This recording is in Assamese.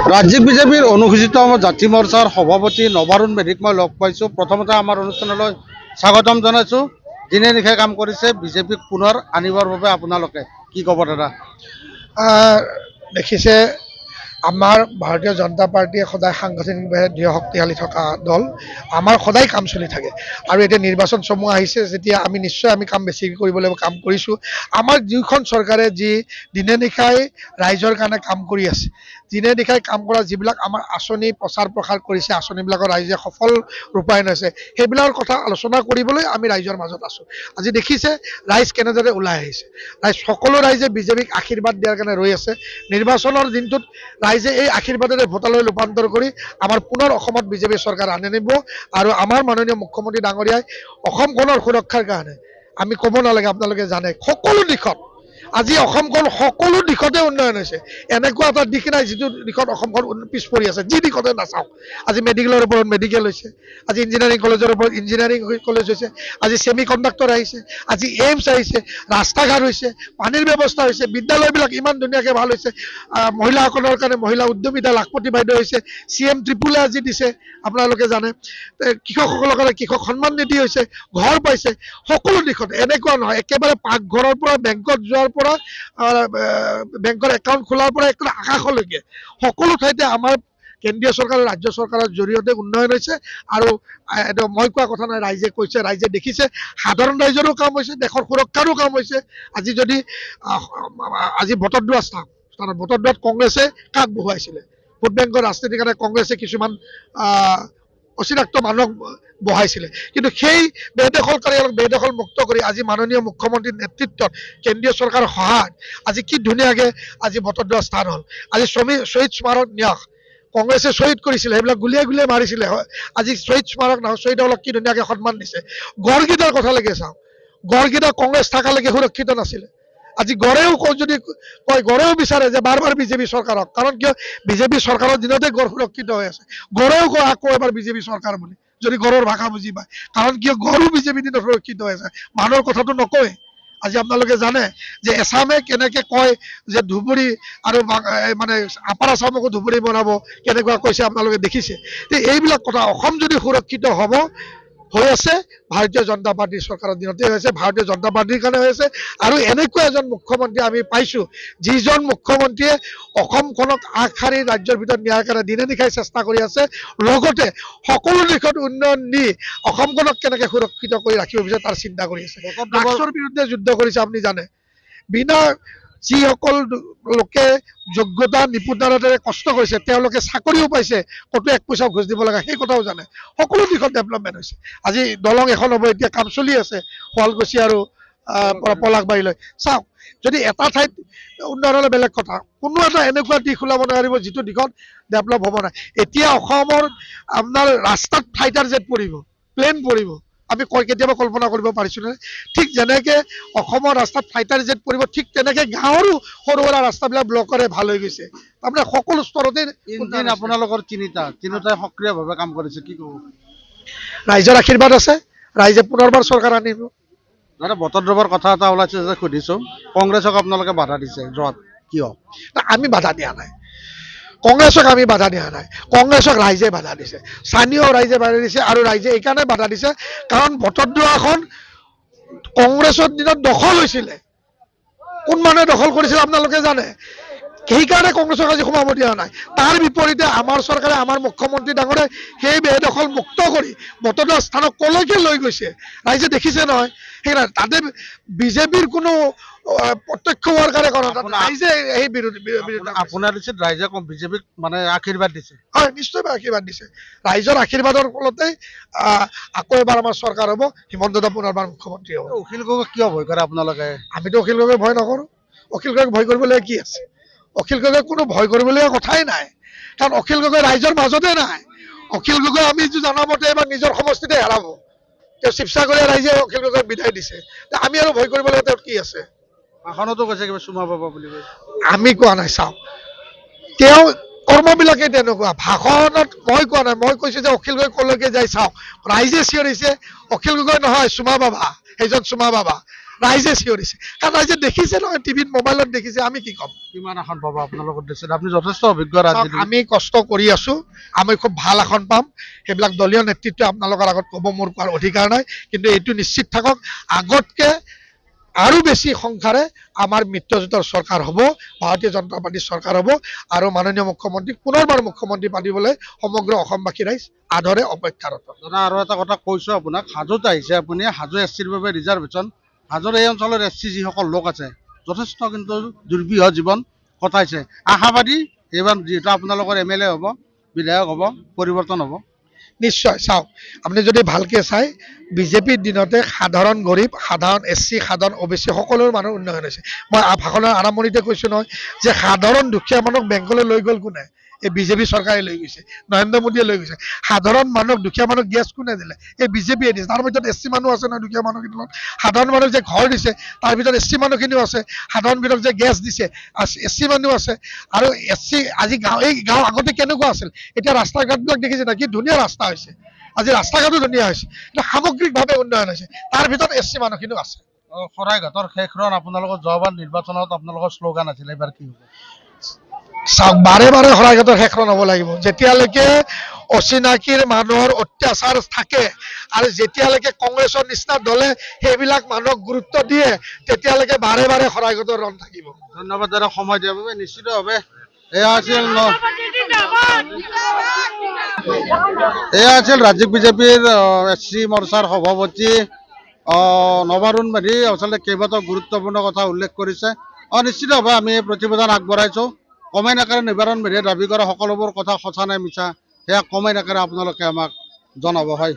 ৰাজ্যিক বিজেপিৰ অনুসূচিত জাতি মৰ্চাৰ সভাপতি নৱাৰুণ মেধিক মই লগ পাইছোঁ। প্ৰথমতে আমাৰ অনুষ্ঠানলৈ স্বাগতম জনাইছোঁ। দিনে নিশাই কাম কৰিছে বিজেপিক পুনৰ আনিবৰ বাবে আপোনালোকে কি ক'ব দাদা? দেখিছে আমাৰ ভাৰতীয় জনতা পাৰ্টীয়ে সদায় সাংগঠনিকভাৱে দৃঢ় শক্তিশালী থকা দল। আমাৰ সদায় কাম চলি থাকে আৰু এতিয়া নিৰ্বাচন সমূহ আহিছে যেতিয়া আমি নিশ্চয় কাম বেছিকৈ কৰিব লাগিব, কাম কৰিছোঁ। আমাৰ যিখন চৰকাৰে যি দিনে নিশাই ৰাইজৰ কাৰণে কাম কৰি আছে, দিনে নিশাই কাম কৰা যিবিলাক আমাৰ আঁচনি প্ৰচাৰ প্ৰসাৰ কৰিছে, আঁচনিবিলাকৰ ৰাইজে সফল ৰূপায়ণ হৈছে, সেইবিলাকৰ কথা আলোচনা কৰিবলৈ আমি ৰাইজৰ মাজত আছোঁ। আজি দেখিছে ৰাইজ কেনেদৰে ওলাই আহিছে। সকলো ৰাইজে বিজেপিক আশীৰ্বাদ দিয়াৰ কাৰণে ৰৈ আছে। নিৰ্বাচনৰ দিনটোত ৰাইজে এই আশীৰ্বাদেৰে ভোটালৈ ৰূপান্তৰ কৰি আমাৰ পুনৰ অসমত বিজেপি চৰকাৰ আনি নিব আৰু আমাৰ মাননীয় মুখ্যমন্ত্ৰী ডাঙৰীয়াই অসমখনৰ সুৰক্ষাৰ কাৰণে আমি ক'ব নালাগে, আপোনালোকে জানে সকলো দিশত আজি অসমখন সকলো দিশতে উন্নয়ন হৈছে। এনেকুৱা এটা দিশ নাই যিটো দিশত অসমখন পিছ পৰি আছে, যি দিশতে নাচাওক। আজি মেডিকেলৰ ওপৰত মেডিকেল হৈছে, আজি ইঞ্জিনিয়াৰিং কলেজৰ ওপৰত ইঞ্জিনিয়াৰিং কলেজ হৈছে, আজি ছেমি কণ্ডাক্টৰ আহিছে, আজি এইমছ আহিছে, ৰাস্তা ঘাট হৈছে, পানীৰ ব্যৱস্থা হৈছে, বিদ্যালয়বিলাক ইমান ধুনীয়াকৈ ভাল হৈছে। মহিলাসকলৰ কাৰণে মহিলা উদ্যমিতা লাখপতি বাইদেউ হৈছে, CM ট্ৰিপুলে আজি দিছে আপোনালোকে জানে। কৃষকসকলৰ কাৰণে কৃষক সন্মান নিধি হৈছে, ঘৰ পাইছে। সকলো দিশতে এনেকুৱা নহয়, একেবাৰে পাকঘৰৰ পৰা বেংকত যোৱাৰ পৰা বেংকৰ একাউণ্ট খোলাৰ পৰা একেবাৰে আকাশলৈকে সকলো ঠাইতে আমাৰ কেন্দ্ৰীয় চৰকাৰ ৰাজ্য চৰকাৰৰ জৰিয়তে উন্নয়ন হৈছে। আৰু এইটো মই কোৱা কথা নাই, ৰাইজে কৈছে, ৰাইজে দেখিছে। সাধাৰণ ৰাইজৰো কাম হৈছে, দেশৰ সুৰক্ষাৰো কাম হৈছে। আজি যদি আজি ভোটৰদুৱা স্থানত ভোটৰদুৱাত কংগ্ৰেছে কাক বহুৱাইছিলে? ভোট বেংকৰ ৰাজনীতিৰ কাৰণে কংগ্ৰেছে কিছুমান অচিনাক্ত মানুহক বহাইছিলে, কিন্তু সেই বেদখলকাৰীসকলক বেদখল মুক্ত কৰি আজি মাননীয় মুখ্যমন্ত্ৰীৰ নেতৃত্বত কেন্দ্ৰীয় চৰকাৰৰ সহায়ত আজি কি ধুনীয়াকৈ আজি ভোটৰদুৱা স্থান হ'ল। আজি শ্বহীদ স্মাৰক ন্যাস কংগ্ৰেছে শ্বহীদ কৰিছিলে, সেইবিলাক গুলিয়াই গুলিয়াই মাৰিছিলে। আজি শ্বহীদ স্মাৰক নহয়, শ্বহীদসকলক কি ধুনীয়াকৈ সন্মান দিছে। গড়কেইটাৰ কথালৈকে চাওঁ, গড়কেইটা কংগ্ৰেছ থকালৈকে সুৰক্ষিত নাছিলে। আজি গড়েও যদি কয়, গড়েও বিচাৰে যে বাৰ বাৰ বিজেপি চৰকাৰক, কাৰণ কিয় বিজেপি চৰকাৰৰ দিনতে গড় সুৰক্ষিত হৈ আছে। গড়েও কয় আকৌ এবাৰ বিজেপি চৰকাৰ বুলি, যদি গড়ৰ ভাষা বুজি পায়, কাৰণ কিয় গড়ো বিজেপি দিনত সুৰক্ষিত হৈ আছে। মানুহৰ কথাটো নকয়। আজি আপোনালোকে জানে যে এছামে কেনেকৈ কয় যে ধুবুৰী আৰু মানে আপাৰ আছামকো ধুবুৰী বনাব, কেনেকুৱা কৈছে আপোনালোকে দেখিছে। এইবিলাক কথা অসম যদি সুৰক্ষিত হ'ব হৈ আছে ভাৰতীয় জনতা পাৰ্টীৰ চৰকাৰৰ দিনতে হৈ আছে, ভাৰতীয় জনতা পাৰ্টীৰ কাৰণে হৈ আছে। আৰু এনেকুৱা এজন মুখ্যমন্ত্ৰী আমি পাইছোঁ, যিজন মুখ্যমন্ত্ৰীয়ে অসমখনক আগশাৰীৰ ৰাজ্যৰ ভিতৰত নিয়াৰ কাৰণে দিনে নিশাই চেষ্টা কৰি আছে, লগতে সকলো দিশত উন্নয়ন নি অসমখনক কেনেকৈ সুৰক্ষিত কৰি ৰাখিব বিচাৰে তাৰ চিন্তা কৰি আছে। ড্ৰাগছৰ বিৰুদ্ধে যুদ্ধ কৰিছে আপুনি জানে। বিনা যিসকল লোকে যোগ্যতা নিপুণতাৰে কষ্ট কৰিছে, তেওঁলোকে চাকৰিও পাইছে, ক'তো এক পইচাও ঘোচ দিব লগা, সেই কথাও জানে। সকলো দিশত ডেভেলপমেণ্ট হৈছে। আজি দলং এখন হ'ব, এতিয়া কাম চলি আছে শুৱালকুছি আৰু পলাশবাৰীলৈ। চাওক, যদি এটা ঠাইত উন্নয়ন হ'লে বেলেগ কথা, কোনো এটা এনেকুৱা দিশ ওলাব নোৱাৰিব যিটো দিশত ডেভেলপ হ'ব নাই। এতিয়া অসমৰ আপোনাৰ ৰাস্তাত ফাইটাৰ জেট পৰিব, প্লেন পৰিব, আমি কেতিয়াবা কল্পনা কৰিব পাৰিছোঁনে? ঠিক যেনেকৈ অসমৰ ৰাস্তাত ফাইটাৰ জেট পৰিব, ঠিক তেনেকৈ গাঁৱৰো সৰু সুৰা ৰাস্তাবিলাক ব্লকৰে ভাল হৈ গৈছে। তাৰমানে সকলো স্তৰতে আপোনালোকৰ তিনিওটাই সক্ৰিয়ভাৱে কাম কৰিছে, কি ক'ব? ৰাইজৰ আশীৰ্বাদ আছে, ৰাইজে পুনৰবাৰ চৰকাৰ আনিব। দাদা, ভোটৰদুৱাৰ কথা এটা ওলাইছে যে সুধিছোঁ, কংগ্ৰেছক আপোনালোকে বাধা দিছে যোৱাত, কিয়? আমি বাধা দিয়া নাই, কংগ্ৰেছক আমি বাধা দিয়া নাই, কংগ্ৰেছক ৰাইজে বাধা দিছে, স্থানীয় ৰাইজে বাধা দিছে। আৰু ৰাইজে এইকাৰণে বাধা দিছে কাৰণ ভোটৰদুৱাৰখন কংগ্ৰেছৰ দিনত দখল হৈছিলে। কোন মানুহে দখল কৰিছিল আপোনালোকে জানে? সেইকাৰণে কংগ্ৰেছক আজি সোমাব দিয়া নাই। তাৰ বিপৰীতে আমাৰ চৰকাৰে, আমাৰ মুখ্যমন্ত্ৰী ডাঙৰীয়াই সেই বেদখল মুক্ত কৰি ভোটৰদুৱাৰ স্থানক কলৈকে লৈ গৈছে, ৰাইজে দেখিছে নহয়। সেইকাৰণে তাতে বিজেপিৰ কোনো প্ৰত্যক্ষ হোৱাৰ কাৰণে কৰা নাই, ৰাইজে সেই বিৰোধী আপোনাৰ দিছে, ৰাইজে বিজেপিক মানে আশীৰ্বাদ দিছে। হয়, নিশ্চয় আশীৰ্বাদ দিছে। ৰাইজৰ আশীৰ্বাদৰ ফলতে আকৌ এবাৰ আমাৰ চৰকাৰ হ'ব, হিমন্ত দাদা পুনৰবাৰ মুখ্যমন্ত্ৰী হ'ব। অখিল গগৈক কিয় ভয় কৰে আপোনালোকে? আমিতো অখিল গগৈক ভয় নকৰোঁ। অখিল গগৈক ভয় কৰিবলগীয়া কি আছে? অখিল গগৈক কোনো ভয় কৰিবলগীয়া কথাই নাই, কাৰণ অখিল গগৈ ৰাইজৰ মাজতে নাই। অখিল গগৈ আমি জনামতে এবাৰ নিজৰ সমষ্টিতে হেৰাব। তেওঁ শিৱসাগৰীয়া ৰাইজে অখিল গগৈক বিদায় দিছে, আমি আৰু ভয় কৰিবলগীয়া তেওঁৰ কি আছে? ভাষণতো কৈছে কিবা চুমা পাব বুলি কৈছে। আমি কোৱা নাই, চাওক তেওঁ কৰ্মবিলাকে তেনেকুৱা। ভাষণত মই কোৱা নাই, মই কৈছোঁ যে অখিল গগৈ কলৈকে যায় চাওক। ৰাইজে চিঞৰিছে অখিল গগৈ নহয়, চুমা বাবা, সেইজন চুমা বাবা। ৰাইজে চিঞৰিছে, কাৰণ ৰাইজে দেখিছে নহয়, টিভিত মোবাইলত দেখিছে, আমি কি ক'ম। কিমান আসন পাব আপোনালোকৰ দৃষ্টিত? আপুনি যথেষ্ট অভিজ্ঞ চাওক, ৰাজনীতি। আমি কষ্ট কৰি আছো, আমি খুব ভাল আসন পাম, সেইবিলাক দলীয় নেতৃত্বই আপোনালোকৰ আগত ক'ব, মোৰ কোৱাৰ অধিকাৰ নাই, কিন্তু এইটো নিশ্চিত থাকক, আগতকে আৰু বেছি সংখ্যাৰে আমাৰ মিত্ৰজোঁটৰ চৰকাৰ হ'ব, ভাৰতীয় জনতা পাৰ্টীৰ চৰকাৰ হ'ব, আৰু মাননীয় মুখ্যমন্ত্ৰীক পুনৰবাৰ মুখ্যমন্ত্ৰী পাতিবলৈ সমগ্ৰ অসমবাসী ৰাইজ আদৰে অপেক্ষাৰত। দাদা আৰু এটা কথা কৈছো আপোনাক, হাজোত আহিছে আপুনি, হাজো এছ চিৰ বাবে ৰিজাৰ্ভেশ্যন, হাজোৰ এই অঞ্চলৰ এছ চি যিসকল লোক আছে যথেষ্ট কিন্তু দুৰ্বিহ জীৱন কটাইছে, আশাবাদী এইবাৰ যিহেতু আপোনালোকৰ MLA হ'ব, বিধায়ক হ'ব, পৰিৱৰ্তন হ'ব। নিশ্চয়। চাওক, আপুনি যদি ভালকে চাই, বিজেপিৰ দিনতে সাধাৰণ গৰীব, সাধাৰণ SC, সাধাৰণ OBC সকলোৰে মানুহৰ উন্নয়ন হৈছে। মই ভাষণৰ আৰম্ভণিতে কৈছো নহয় যে সাধাৰণ দুখীয়া মানুহক বেংকলৈ লৈ গ'ল কোনে? এই বিজেপি চৰকাৰে লৈ গৈছে, নৰেন্দ্ৰ মোদীয়ে লৈ গৈছে। সাধাৰণ মানুহক, দুখীয়া মানুহক গেছ কোনে দিলে? এই বিজেপিয়ে দিছে। তাৰ ভিতৰত SC মানুহ আছে নহয়, দুখীয়া মানুহখিনিৰ লগত। সাধাৰণ মানুহক যে ঘৰ দিছে তাৰ ভিতৰত SC মানুহখিনিও আছে। সাধাৰণ মানুহক যে গেছ দিছে SC মানুহ আছে। আৰু SC আজি এই গাঁও আগতে কেনেকুৱা আছিল, এতিয়া ৰাস্তা ঘাটবিলাক দেখিছে না, কি ধুনীয়া ৰাস্তা হৈছে। আজি ৰাস্তা ঘাটো ধুনীয়া হৈছে, কিন্তু সামগ্ৰিকভাৱে উন্নয়ন হৈছে, তাৰ ভিতৰত SC মানুহখিনিও আছে। শৰাইঘাটৰ শেষৰণ আপোনালোকৰ যোৱাবাৰ নিৰ্বাচনত আপোনালোকৰ শ্লোগান আছিলে, এইবাৰ কি হ'ব? চাওক, বাৰে বাৰে শৰাইঘাটৰ শেষৰণ হ'ব লাগিব। যেতিয়ালৈকে অচিনাকিৰ মানুহৰ অত্যাচাৰ থাকে আৰু যেতিয়ালৈকে কংগ্ৰেছৰ নিচিনা দলে সেইবিলাক মানুহক গুৰুত্ব দিয়ে, তেতিয়ালৈকে বাৰে বাৰে শৰাইঘাটৰ ৰণ থাকিব। ধন্যবাদ দাদা সময় দিয়াৰ বাবে। নিশ্চিতভাৱে এয়া আছিল ৰাজ্যিক বিজেপিৰ SC মৰ্চাৰ সভাপতি নবাৰুণ মেধি, আচলতে কেইবাটাও গুৰুত্বপূৰ্ণ কথা উল্লেখ কৰিছে। নিশ্চিতভাৱে আমি এই প্ৰতিবেদন আগবঢ়াইছো। কমেই নাকাৰে নবাৰুণ মেধিয়ে দাবী কৰা সকলোবোৰ কথা সঁচা নে মিছা, সেয়া কমেই নাকাৰে আপোনালোকে আমাক জনাব। হয়।